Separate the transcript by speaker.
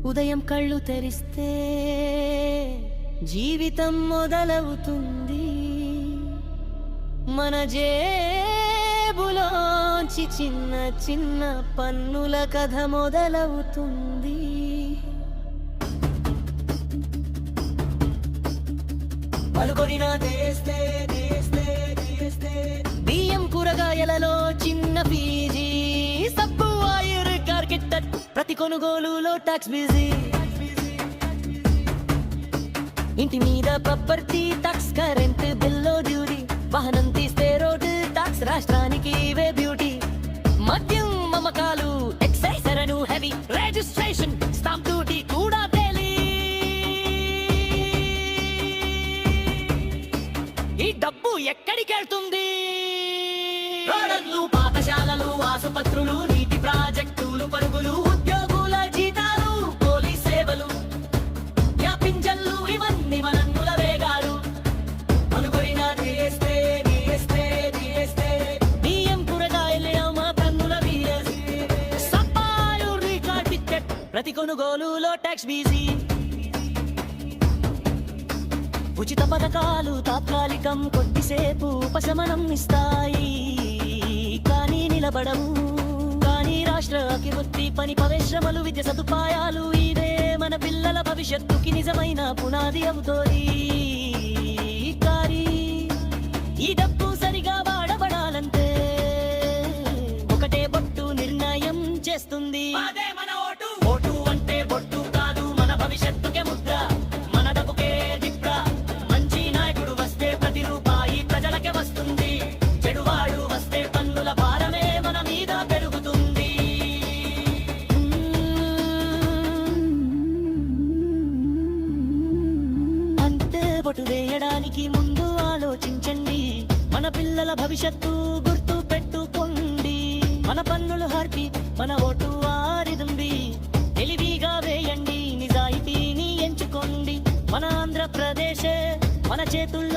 Speaker 1: ఉదయం కళ్ళు తెరిస్తే జీవితం మొదలవుతుంది. మన జేబులోంచి చిన్న చిన్న పన్నుల కథ మొదలవుతుంది. పలుకొనినా తెస్తే బియ్యం కూరగాయలలో చిన్న ఫీజీ, సబ్బు ఆయిల్ కార్కెట్ ప్రతి కొనుగోలులో టాక్స్ బిజీ. ఇంటి మీద ప్రాపర్టీ టాక్స్, కరెంట్ బిల్లో డ్యూటీ, వాహనం తీస్తే రోడ్ టాక్స్, రాష్ట్రానికి ఇవే బ్యూటీ. మద్యం అమ్మకాలు ఎక్సైజ్ ధరను హెవీ, రిజిస్ట్రేషన్ స్టాంప్ డ్యూటీ కూడా తేలి. ఈ డబ్బు ఎక్కడికి వెళ్తుంది? రోడ్లు, పాఠశాలలు, ఆసుపత్రులు, నీటి ప్రాజెక్టులు, పరుగులు, ఉద్యోగుల జీతాలు, పోలీస్ సేవలు, పింఛన్లు, ఇవన్నీ మనన్నుల వేగాలు. అనుకున్న తీస్తే బియ్యం కూరగాయలు మా పన్నుల సప్పాలు రికార్డ్ టికెట్, ప్రతి కొనుగోలులో ట్యాక్స్ బిజీ. ఉచిత పథకాలు తాత్కాలికం, కొద్దిసేపు ఉపశమనం ఇస్తాయి, కానీ నిలబడవు. కానీ రాష్ట్ర అభివృద్ధి, పని పరిశ్రమలు, విద్య సదుపాయాలు, ఇదే మన పిల్లల భవిష్యత్తుకి నిజమైన పునాది అవుతోంది. కానీ ఈ డబ్బు సరిగా వాడబడాలంటే ఒకటే బొట్టు నిర్ణయం చేస్తుంది. ఓటు అంటే బొట్టు కాదు, మన భవిష్యత్తుకే ముద్ర, మన డబ్బుకే దిప్ర. మంచి నాయకుడు వస్తే ప్రతి రూపాయి ప్రజలకే వస్తుంది, చెడువాడు వస్తే పన్నుల భారమే మన మీద పెరుగుతుంది. అంతే, బొట్టు వేయడానికి ముందు ఆలోచించండి, మన పిల్లల భవిష్యత్తు గుర్తు పెట్టుకోండి. మన పన్నులు హార్పి, మన ఓటు ఆరిదుంది, తెలివిగా వేయండి, నిజాయితీని ఎంచుకోండి. మన ఆంధ్రప్రదేశ్ మన చేతుల్లో